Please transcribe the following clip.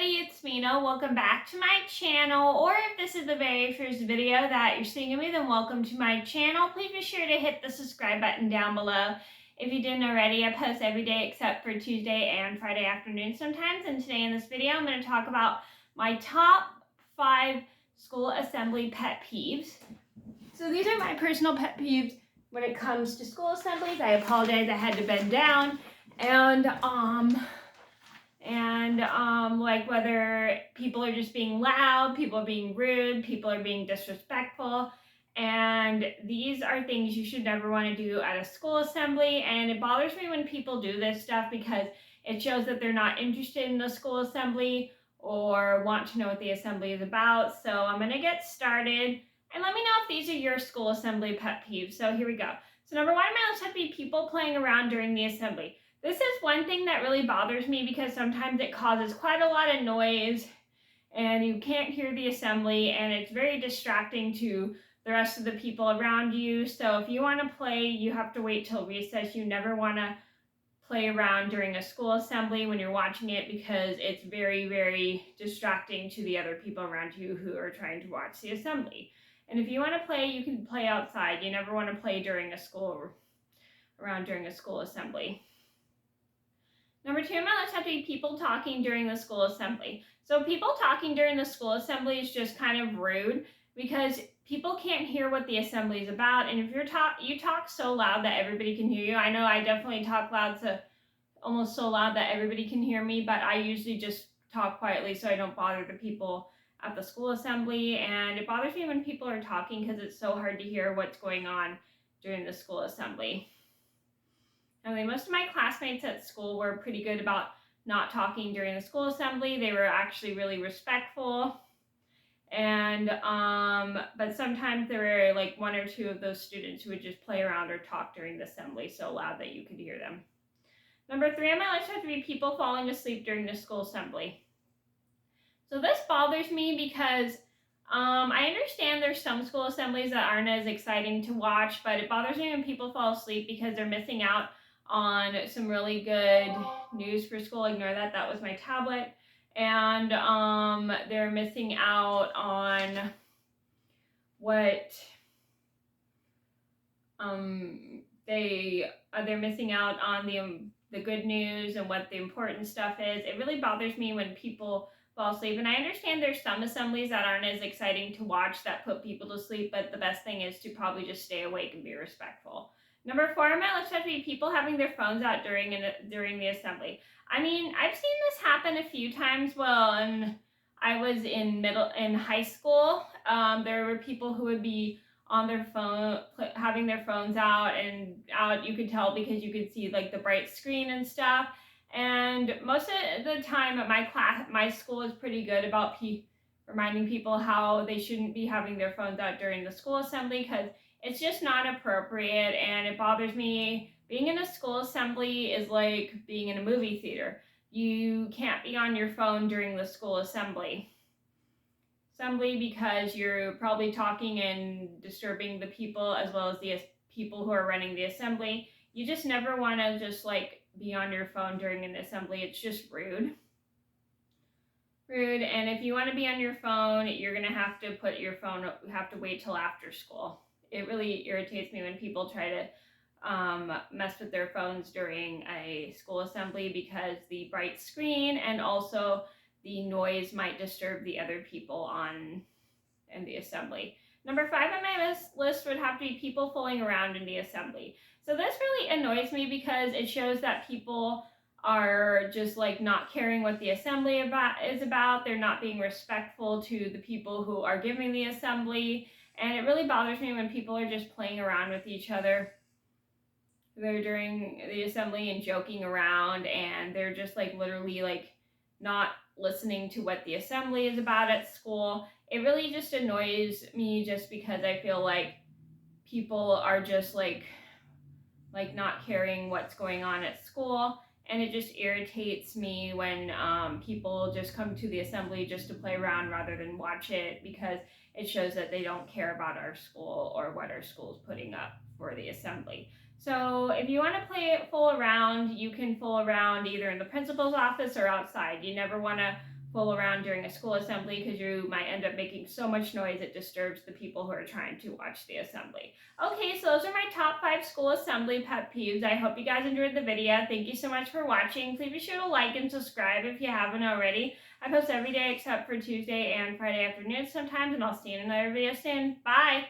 everybody, it's Mena. Welcome back to my channel, or if this is the very first video that you're seeing of me, then welcome to my channel. Please be sure to hit the subscribe button down below. If you didn't already, I post every day except for Tuesday and Friday afternoon sometimes, and today in this video I'm going to talk about my top 5 school assembly pet peeves. So these are my personal pet peeves when it comes to school assemblies. I apologize, I had to bend down, and like whether people are just being loud, people are being rude, people are being disrespectful. And these are things you should never want to do at a school assembly. And it bothers me when people do this stuff because it shows that they're not interested in the school assembly or want to know what the assembly is about. So I'm going to get started. And let me know if these are your school assembly pet peeves. So here we go. So number one on my list would be people playing around during the assembly. This is one thing that really bothers me because sometimes it causes quite a lot of noise and you can't hear the assembly, and it's very distracting to the rest of the people around you. So if you want to play, you have to wait till recess. You never want to play around during a school assembly when you're watching it because it's very, very distracting to the other people around you who are trying to watch the assembly. And if you want to play, you can play outside. You never want to play during a school assembly. Number 2 on my list have to be people talking during the school assembly. So people talking during the school assembly is just kind of rude because people can't hear what the assembly is about. And if you talk so loud that everybody can hear you. I know I definitely talk loud, so almost so loud that everybody can hear me, but I usually just talk quietly so I don't bother the people at the school assembly. And it bothers me when people are talking because it's so hard to hear what's going on during the school assembly. I mean, most of my classmates at school were pretty good about not talking during the school assembly. They were actually really respectful. And, but sometimes there were like 1 or 2 of those students who would just play around or talk during the assembly so loud that you could hear them. Number 3 on my list have to be people falling asleep during the school assembly. So this bothers me because I understand there's some school assemblies that aren't as exciting to watch, but it bothers me when people fall asleep because they're missing out on some really good news for school. Ignore that, that was my tablet. And they're missing out on what they're missing out on the good news and what the important stuff is. It really bothers me when people fall asleep. And I understand there's some assemblies that aren't as exciting to watch that put people to sleep, but the best thing is to probably just stay awake and be respectful. Number 4 on my list have to be people having their phones out during the assembly. I mean, I've seen this happen a few times. Well, and I was in high school. There were people who would be on their phone, having their phones out. You could tell because you could see like the bright screen and stuff. And most of the time at my school is pretty good about reminding people how they shouldn't be having their phones out during the school assembly because it's just not appropriate, and it bothers me. Being in a school assembly is like being in a movie theater. You can't be on your phone during the school assembly because you're probably talking and disturbing the people as well as the people who are running the assembly. You just never want to just like be on your phone during an assembly. It's just rude. And if you want to be on your phone, you're going to have to wait till after school. It really irritates me when people try to mess with their phones during a school assembly because the bright screen and also the noise might disturb the other people in the assembly. Number 5 on my list would have to be people fooling around in the assembly. So this really annoys me because it shows that people are just like not caring what the assembly is about. They're not being respectful to the people who are giving the assembly. And it really bothers me when people are just playing around with each other. They're during the assembly and joking around, and they're just like literally like not listening to what the assembly is about at school. It really just annoys me just because I feel like people are just like not caring what's going on at school. And it just irritates me when people just come to the assembly just to play around rather than watch it because it shows that they don't care about our school or what our school is putting up for the assembly. So if you want to fool around, you can fool around either in the principal's office or outside. You never want to fool around during a school assembly because you might end up making so much noise it disturbs the people who are trying to watch the assembly. Okay, so those are my top 5 school assembly pet peeves. I hope you guys enjoyed the video. Thank you so much for watching. Please be sure to like and subscribe if you haven't already. I post every day except for Tuesday and Friday afternoons sometimes, and I'll see you in another video soon. Bye!